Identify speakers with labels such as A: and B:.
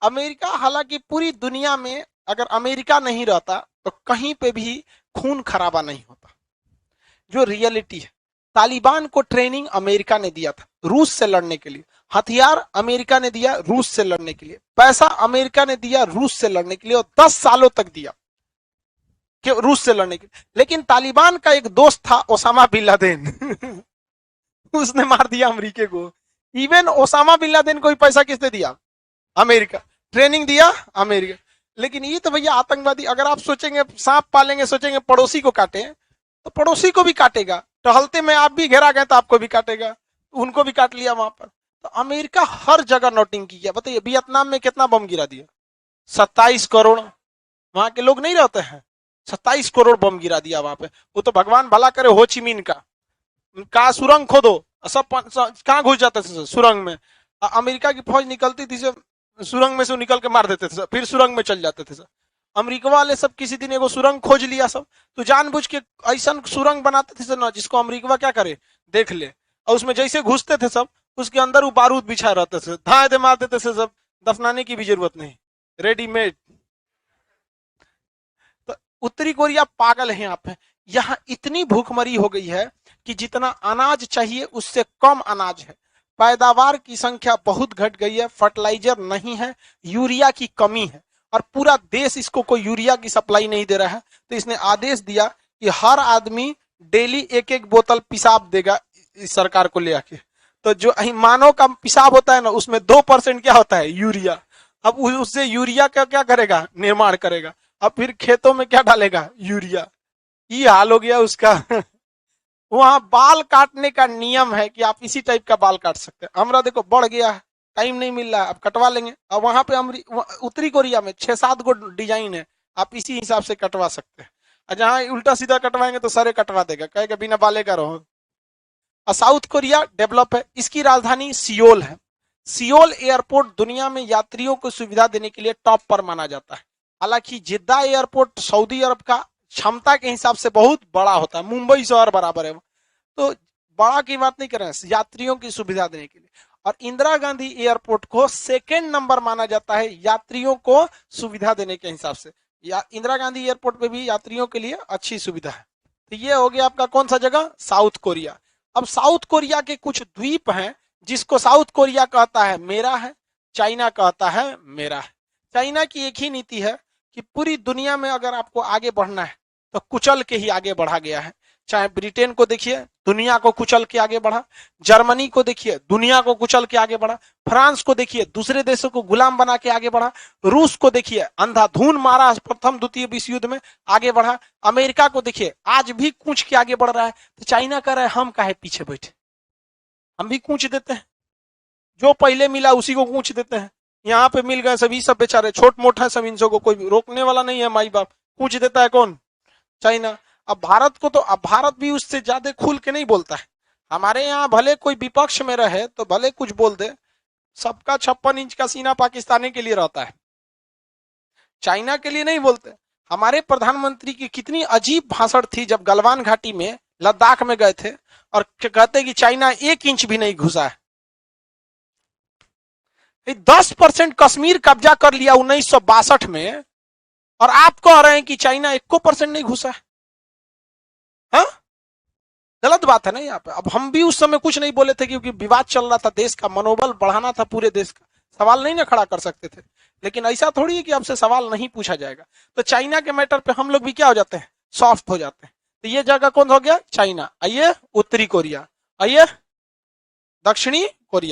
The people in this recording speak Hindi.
A: अमेरिका, हालांकि पूरी दुनिया में अगर अमेरिका नहीं रहता तो कहीं पे भी खून खराबा नहीं होता। जो रियलिटी है, तालिबान को ट्रेनिंग अमेरिका ने दिया था रूस से लड़ने के लिए, हथियार अमेरिका ने दिया रूस से लड़ने के लिए, पैसा अमेरिका ने दिया रूस से लड़ने के लिए, और 10 सालों तक दिया कि रूस से लड़ने के लिए। लेकिन तालिबान का एक दोस्त था ओसामा बिन लादेन उसने मार दिया अमेरिका को। इवन ओसामा बिन लादेन को भी पैसा किसने दिया? अमेरिका। ट्रेनिंग दिया अमेरिका। लेकिन ये तो भैया आतंकवादी, अगर आप सोचेंगे सांप पालेंगे, सोचेंगे पड़ोसी को काटे, तो पड़ोसी को भी काटेगा। टहलते में आप भी घेरा गए तो आपको भी काटेगा, उनको भी काट लिया वहां पर। तो अमेरिका हर जगह नोटिंग किया। बताइए वियतनाम में कितना बम गिरा दिया? 27 करोड़, वहां के लोग नहीं रहते हैं, 27 करोड़ बम गिरा दिया वहां पे। वो तो भगवान भला करे हो ची मिन का सुरंग खोदो, सब कहाँ घुस जाते थे सुरंग में। अमेरिका की फौज निकलती थी, सुरंग में से निकल के मार देते थे, फिर सुरंग में चल जाते थे। अमेरिका वाले सब किसी दिन एगो सुरंग खोज लिया सब, तो जानबूझ के ऐसा सुरंग बनाते थे ना जिसको अमेरिका क्या करे देख ले, और उसमें जैसे घुसते थे सब, उसके अंदर वो बारूद बिछा रहते थे, धाए दे मार देते थे सब, दफनाने की भी जरूरत नहीं, रेडीमेड। तो उत्तरी कोरिया पागल है यहाँ पे। यहाँ इतनी भूखमरी हो गई है कि जितना अनाज चाहिए उससे कम अनाज है, पैदावार की संख्या बहुत घट गई है, फर्टिलाइजर नहीं है, यूरिया की कमी है, और पूरा देश इसको कोई यूरिया की सप्लाई नहीं दे रहा है। तो इसने आदेश दिया कि हर आदमी डेली 1-1 बोतल पेशाब देगा इस सरकार को ले आके। तो जो मानव का पेशाब होता है ना, उसमें 2% क्या होता है? यूरिया। अब उससे यूरिया का क्या करेगा? निर्माण करेगा। अब फिर खेतों में क्या डालेगा? यूरिया। ये हाल हो गया उसका वहां बाल काटने का नियम है कि आप इसी टाइप का बाल काट सकते हैं। हमारा देखो बढ़ गया है, टाइम नहीं मिल रहा है, अब कटवा लेंगे। अब वहां पे उत्तरी कोरिया में 6-7 गो डिजाइन है, आप इसी हिसाब से कटवा सकते हैं। और जहां उल्टा सीधा कटवाएंगे तो सारे कटवा देगा, कहेगा बिना बाले का रहो। और साउथ कोरिया डेवलप है, इसकी राजधानी सियोल है। सियोल एयरपोर्ट दुनिया में यात्रियों को सुविधा देने के लिए टॉप पर माना जाता है। हालांकि जिद्दा एयरपोर्ट सऊदी अरब का क्षमता के हिसाब से बहुत बड़ा होता है, मुंबई शहर बराबर है। तो बड़ा की बात नहीं कर रहे हैं, यात्रियों की सुविधा देने के लिए। और इंदिरा गांधी एयरपोर्ट को 2nd नंबर माना जाता है यात्रियों को सुविधा देने के हिसाब से। इंदिरा गांधी एयरपोर्ट पे भी यात्रियों के लिए अच्छी सुविधा है। तो ये हो गया आपका कौन सा जगह? South Korea. अब साउथ कोरिया के कुछ द्वीप हैं जिसको साउथ कोरिया कहता है मेरा है, चाइना कहता है मेरा है। चाइना की एक ही नीति है कि पूरी दुनिया में अगर आपको आगे बढ़ना है तो कुचल के ही आगे बढ़ा गया है। चाहे ब्रिटेन को देखिए, दुनिया को कुचल के आगे बढ़ा, जर्मनी को देखिए, दुनिया को कुचल के आगे बढ़ा, फ्रांस को देखिए, दूसरे देशों को गुलाम बना के आगे बढ़ा, रूस को देखिए, अंधाधुन मारा प्रथम द्वितीय विश्व युद्ध में, आगे बढ़ा, अमेरिका को देखिए आज भी कूच के आगे बढ़ रहा है। तो चाइना कह रहा है हम काहे पीछे बैठे, हम भी कूच देते हैं, जो पहले मिला उसी को कूच देते हैं। यहाँ पे मिल गए सभी, सब बेचारे छोट मोट है, सब इनसों को कोई रोकने वाला नहीं है, माई बाप कूच देता है कौन? चाइना। अब भारत को तो, अब भारत भी उससे ज्यादा खुल के नहीं बोलता है। हमारे यहाँ भले कोई विपक्ष में रहे तो भले कुछ बोल दे, सबका 56 इंच का सीना पाकिस्तानी के लिए रहता है, चाइना के लिए नहीं बोलते। हमारे प्रधानमंत्री की कितनी अजीब भाषण थी जब गलवान घाटी में लद्दाख में गए थे और कहते कि चाइना 1 इंच भी नहीं घुसा है। 10% कश्मीर कब्जा कर लिया 1962 में, और आप कह रहे हैं कि चाइना 1% नहीं घुसा है। हाँ, गलत बात है ना यहाँ पे। अब हम भी उस समय कुछ नहीं बोले थे क्योंकि विवाद चल रहा था, देश का मनोबल बढ़ाना था, पूरे देश का सवाल नहीं ना खड़ा कर सकते थे। लेकिन ऐसा थोड़ी है कि आपसे सवाल नहीं पूछा जाएगा। तो चाइना के मैटर पे हम लोग भी क्या हो जाते हैं? सॉफ्ट हो जाते हैं। तो ये जगह कौन हो गया? चाइना। आइए उत्तरी कोरिया, आइए दक्षिणी कोरिया।